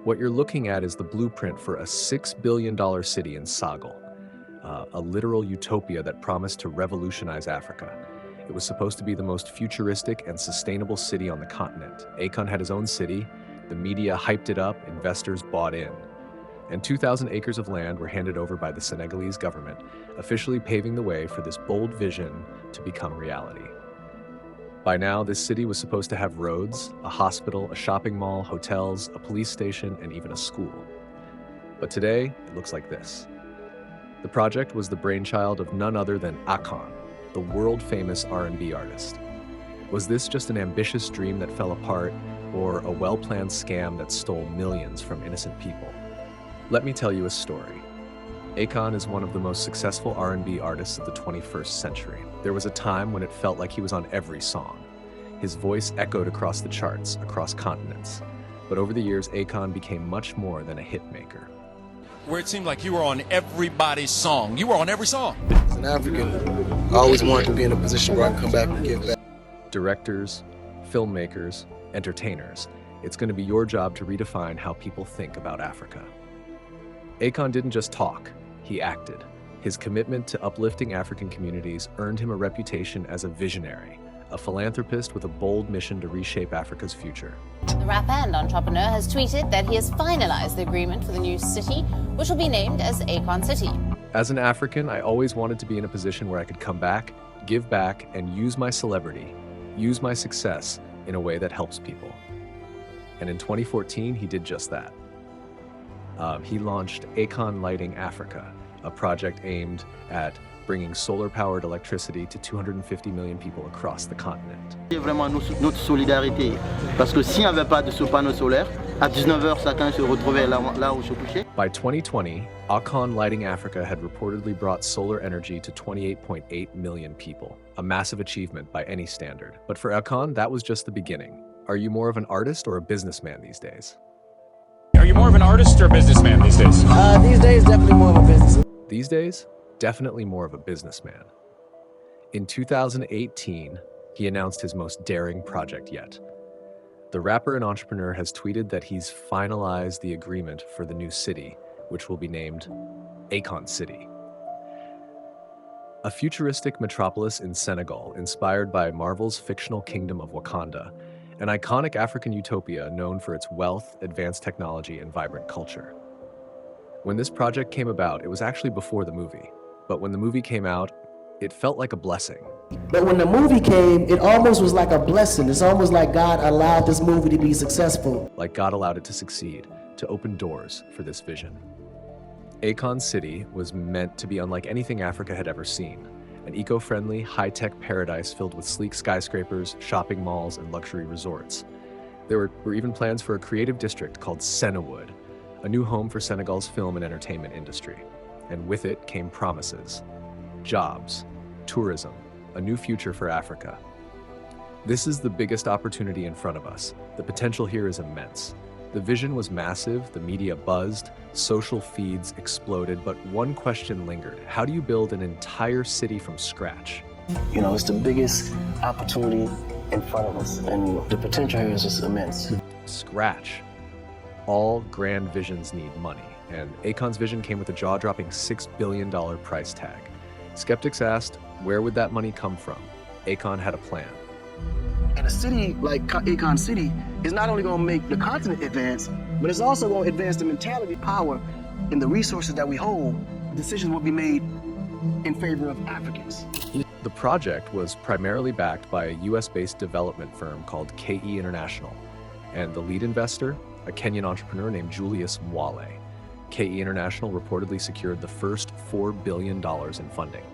What you're looking at is the blueprint for a $6 billion city in Senegal, a literal utopia that promised to revolutionize Africa. It was supposed to be the most futuristic and sustainable city on the continent. Akon had his own city, the media hyped it up, investors bought in. And 2,000 acres of land were handed over by the Senegalese government, officially paving the way for this bold vision to become reality. By now, this city was supposed to have roads, a hospital, a shopping mall, hotels, a police station, and even a school. But today, it looks like this. The project was the brainchild of none other than Akon, the world-famous R&B artist. Was this just an ambitious dream that fell apart, or a well-planned scam that stole millions from innocent people? Let me tell you a story. Akon is one of the most successful R&B artists of the 21st century. There was a time when it felt like he was on every song. His voice echoed across the charts, across continents. But over the years, Akon became much more than a hit maker. Where it seemed like you were on everybody's song. You were on every song. As an African, I always wanted to be in a position where I can come back and give back. Directors, filmmakers, entertainers, it's going to be your job to redefine how people think about Africa. Akon didn't just talk, he acted. His commitment to uplifting African communities earned him a reputation as a visionary, a philanthropist with a bold mission to reshape Africa's future. The rapper and entrepreneur has tweeted that he has finalized the agreement for the new city, which will be named as Akon City. As an African, I always wanted to be in a position where I could come back, give back, and use my celebrity, use my success in a way that helps people. And in 2014, he did just that. He launched Akon Lighting Africa, a project aimed at bringing solar-powered electricity to 250 million people across the continent. Vraiment notre solidarité, parce que s'il n'y avait pas de ce panneau solaire, à 19h chacun se retrouvait là où se couchait. By 2020, Akon Lighting Africa had reportedly brought solar energy to 28.8 million people, a massive achievement by any standard. But for Akon, that was just the beginning. Are you more of an artist or a businessman these days? Are you more of an artist or a businessman these days? These days, definitely more of a business. These days, definitely more of a businessman. In 2018, he announced his most daring project yet. The rapper and entrepreneur has tweeted that he's finalized the agreement for the new city, which will be named Akon City. A futuristic metropolis in Senegal, inspired by Marvel's fictional kingdom of Wakanda, an iconic African utopia known for its wealth, advanced technology, and vibrant culture. When this project came about, it was actually before the movie. But when the movie came out, it felt like a blessing. But when the movie came, it almost was like a blessing. It's almost like God allowed this movie to be successful. Like God allowed it to succeed, to open doors for this vision. Akon City was meant to be unlike anything Africa had ever seen. An eco-friendly, high-tech paradise filled with sleek skyscrapers, shopping malls, and luxury resorts. There were even plans for a creative district called Senegal, a new home for Senegal's film and entertainment industry. And with it came promises, jobs, tourism, a new future for Africa. This is the biggest opportunity in front of us. The potential here is immense. The vision was massive, the media buzzed, social feeds exploded, but one question lingered. How do you build an entire city from scratch? You know, it's the biggest opportunity in front of us, and the potential here is just immense. Scratch. All grand visions need money, and Akon's vision came with a jaw-dropping $6 billion price tag. Skeptics asked, where would that money come from? Akon had a plan. And a city like Akon City is not only going to make the continent advance, but it's also going to advance the mentality, power, and the resources that we hold. Decisions will be made in favor of Africans. The project was primarily backed by a US-based development firm called KE International, and the lead investor, a Kenyan entrepreneur named Julius Mwale. KE International reportedly secured the first $4 billion in funding.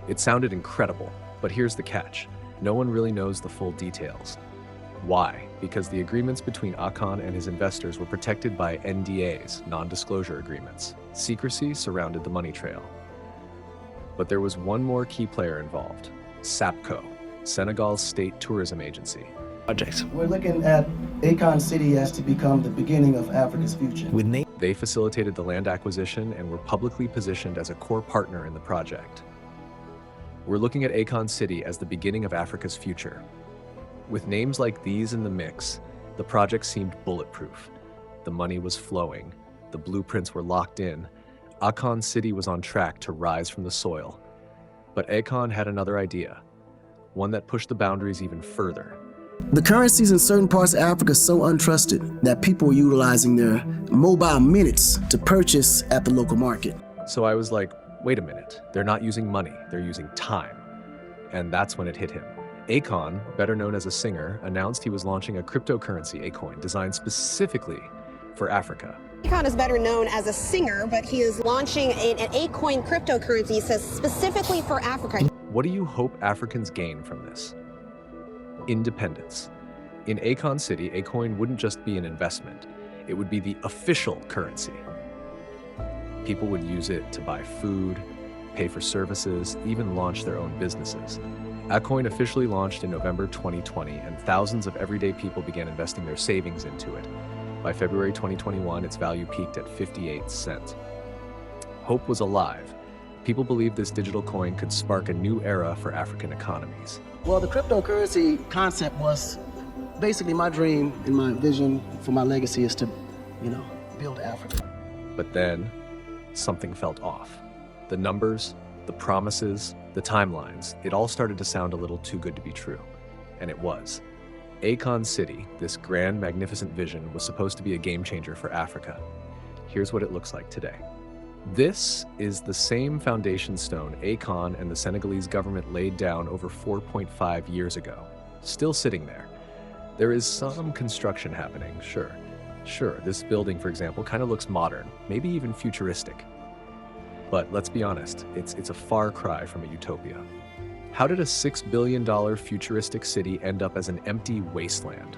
It sounded incredible, but here's the catch. No one really knows the full details. Why? Because the agreements between Akon and his investors were protected by NDAs, non-disclosure agreements. Secrecy surrounded the money trail. But there was one more key player involved, SAPCO, Senegal's state tourism agency. We're looking at Akon City as to become the beginning of Africa's future. They facilitated the land acquisition and were publicly positioned as a core partner in the project. We're looking at Akon City as the beginning of Africa's future. With names like these in the mix, the project seemed bulletproof. The money was flowing. The blueprints were locked in. Akon City was on track to rise from the soil. But Akon had another idea, one that pushed the boundaries even further. The currencies in certain parts of Africa are so untrusted that people were utilizing their mobile minutes to purchase at the local market. So I was like, wait a minute, they're not using money, they're using time. And that's when it hit him. Akon, better known as a singer, announced he was launching a cryptocurrency, Akoin, designed specifically for Africa. Akon is better known as a singer, but he is launching an Akoin cryptocurrency, he says, specifically for Africa. What do you hope Africans gain from this? Independence. In Akon City, Akoin wouldn't just be an investment, it would be the official currency. People would use it to buy food, pay for services, even launch their own businesses. Akoin officially launched in November 2020, and thousands of everyday people began investing their savings into it. By February 2021, its value peaked at 58 cents. Hope was alive. People believed this digital coin could spark a new era for African economies. Well, the cryptocurrency concept was basically my dream and my vision for my legacy is to, build Africa. But then, something felt off. The numbers, the promises, the timelines, it all started to sound a little too good to be true. And it was. Akon City, this grand, magnificent vision, was supposed to be a game changer for Africa. Here's what it looks like today. This is the same foundation stone Akon and the Senegalese government laid down over 4.5 years ago. Still sitting there. There is some construction happening, sure. Sure, this building, for example, kind of looks modern, maybe even futuristic. But let's be honest, it's a far cry from a utopia. How did a $6 billion futuristic city end up as an empty wasteland?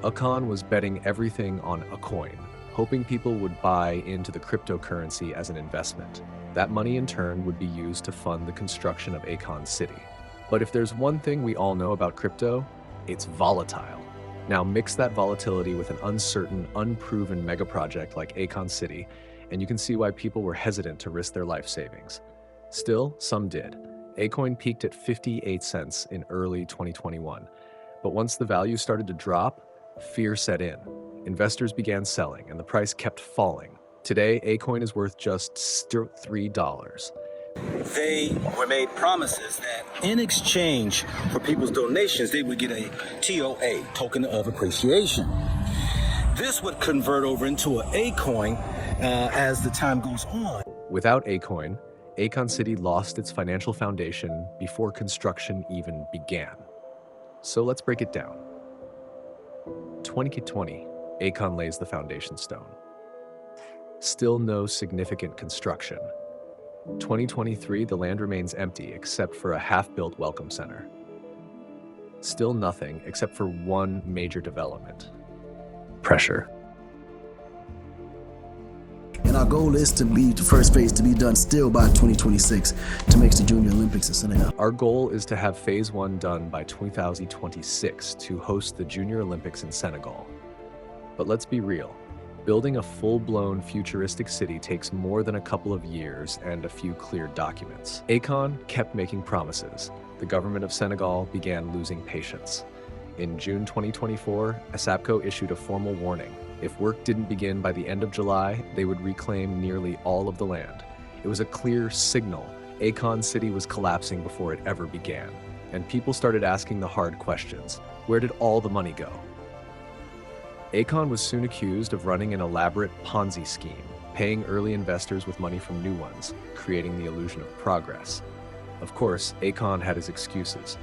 Akon was betting everything on Akoin, hoping people would buy into the cryptocurrency as an investment. That money in turn would be used to fund the construction of Akon City. But if there's one thing we all know about crypto, it's volatile. Now mix that volatility with an uncertain, unproven mega project like Akon City, and you can see why people were hesitant to risk their life savings. Still, some did. Akoin peaked at 58 cents in early 2021. But once the value started to drop, fear set in. Investors began selling, and the price kept falling. Today, Akoin is worth just $3. They were made promises that in exchange for people's donations, they would get a TOA, token of appreciation. This would convert over into an Akoin as the time goes on. Without Akoin, Akon City lost its financial foundation before construction even began. So let's break it down. 2020, Akon lays the foundation stone. Still no significant construction. 2023, the land remains empty except for a half-built welcome center. Still nothing except for one major development. Pressure. And our goal is to be the first phase to be done still by 2026 to make the Junior Olympics in Senegal. Our goal is to have phase 1 done by 2026 to host the Junior Olympics in Senegal. But let's be real. Building a full-blown futuristic city takes more than a couple of years and a few clear documents. Akon kept making promises. The government of Senegal began losing patience. In June 2024, ASAPCO issued a formal warning. If work didn't begin by the end of July, they would reclaim nearly all of the land. It was a clear signal. Akon City was collapsing before it ever began. And people started asking the hard questions. Where did all the money go? Akon was soon accused of running an elaborate Ponzi scheme, paying early investors with money from new ones, creating the illusion of progress. Of course, Akon had his excuses.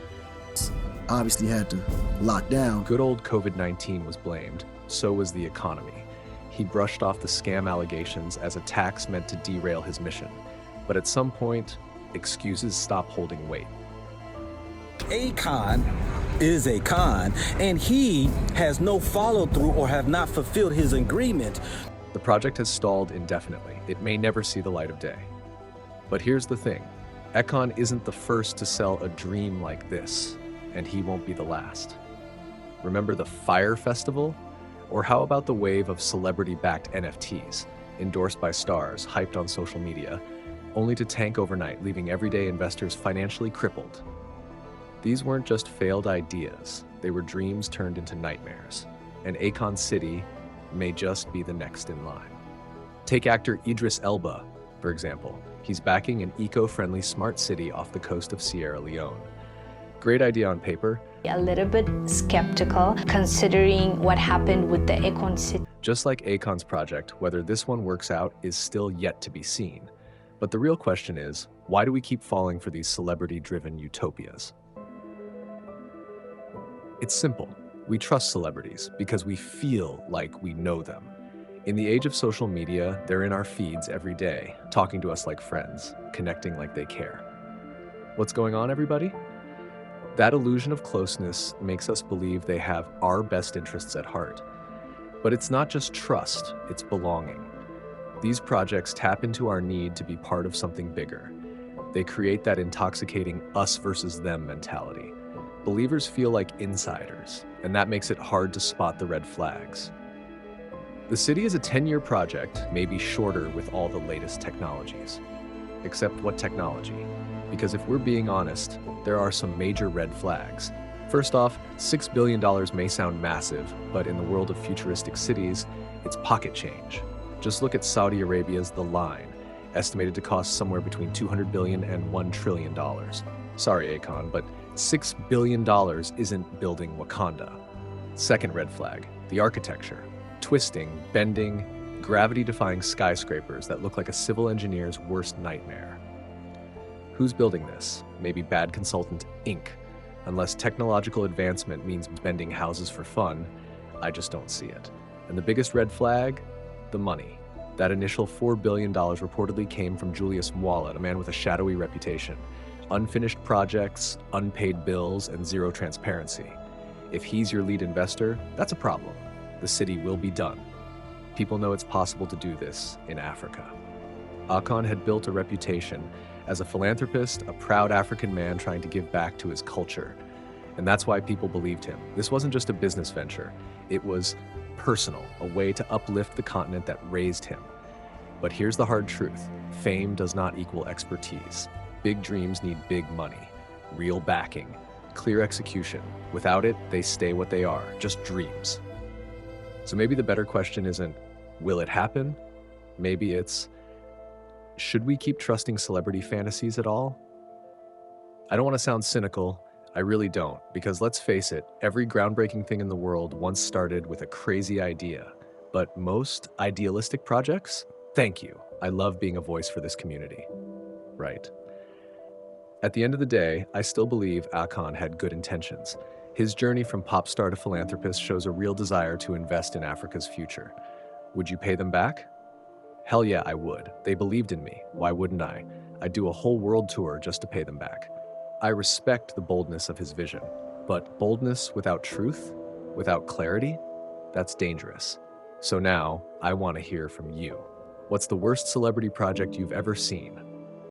Obviously had to lock down. Good old COVID-19 was blamed, so was the economy. He brushed off the scam allegations as attacks meant to derail his mission. But at some point, excuses stopped holding weight. Akon is a con, and he has no follow-through or have not fulfilled his agreement. The project has stalled indefinitely. It may never see the light of day. But here's the thing. Akon isn't the first to sell a dream like this, and he won't be the last. Remember the Fire Festival? Or how about the wave of celebrity-backed NFTs, endorsed by stars, hyped on social media, only to tank overnight, leaving everyday investors financially crippled? These weren't just failed ideas, they were dreams turned into nightmares. And Akon City may just be the next in line. Take actor Idris Elba, for example. He's backing an eco-friendly smart city off the coast of Sierra Leone. Great idea on paper. A little bit skeptical considering what happened with the Akon City. Just like Akon's project, whether this one works out is still yet to be seen. But the real question is, why do we keep falling for these celebrity-driven utopias? It's simple. We trust celebrities because we feel like we know them. In the age of social media, they're in our feeds every day, talking to us like friends, connecting like they care. What's going on, everybody? That illusion of closeness makes us believe they have our best interests at heart. But it's not just trust, it's belonging. These projects tap into our need to be part of something bigger. They create that intoxicating us versus them mentality. Believers feel like insiders, and that makes it hard to spot the red flags. The city is a 10-year project, maybe shorter with all the latest technologies. Except what technology? Because if we're being honest, there are some major red flags. First off, $6 billion may sound massive, but in the world of futuristic cities, it's pocket change. Just look at Saudi Arabia's The Line, estimated to cost somewhere between $200 billion and $1 trillion. Sorry, Akon, but $6 billion isn't building Wakanda. Second red flag, the architecture. Twisting, bending, gravity-defying skyscrapers that look like a civil engineer's worst nightmare. Who's building this? Maybe bad consultant Inc. Unless technological advancement means bending houses for fun, I just don't see it. And the biggest red flag? The money. That initial $4 billion reportedly came from Julius Mwala, a man with a shadowy reputation. Unfinished projects, unpaid bills, and zero transparency. If he's your lead investor, that's a problem. The city will be done. People know it's possible to do this in Africa. Akon had built a reputation as a philanthropist, a proud African man trying to give back to his culture. And that's why people believed him. This wasn't just a business venture. It was personal, a way to uplift the continent that raised him. But here's the hard truth. Fame does not equal expertise. Big dreams need big money, real backing, clear execution. Without it, they stay what they are, just dreams. So maybe the better question isn't, will it happen? Maybe it's, should we keep trusting celebrity fantasies at all? I don't want to sound cynical, I really don't, because let's face it, every groundbreaking thing in the world once started with a crazy idea. But most idealistic projects? Thank you. I love being a voice for this community. Right. At the end of the day, I still believe Akon had good intentions. His journey from pop star to philanthropist shows a real desire to invest in Africa's future. Would you pay them back? Hell yeah, I would. They believed in me. Why wouldn't I? I'd do a whole world tour just to pay them back. I respect the boldness of his vision, but boldness without truth, without clarity, that's dangerous. So now, I want to hear from you. What's the worst celebrity project you've ever seen?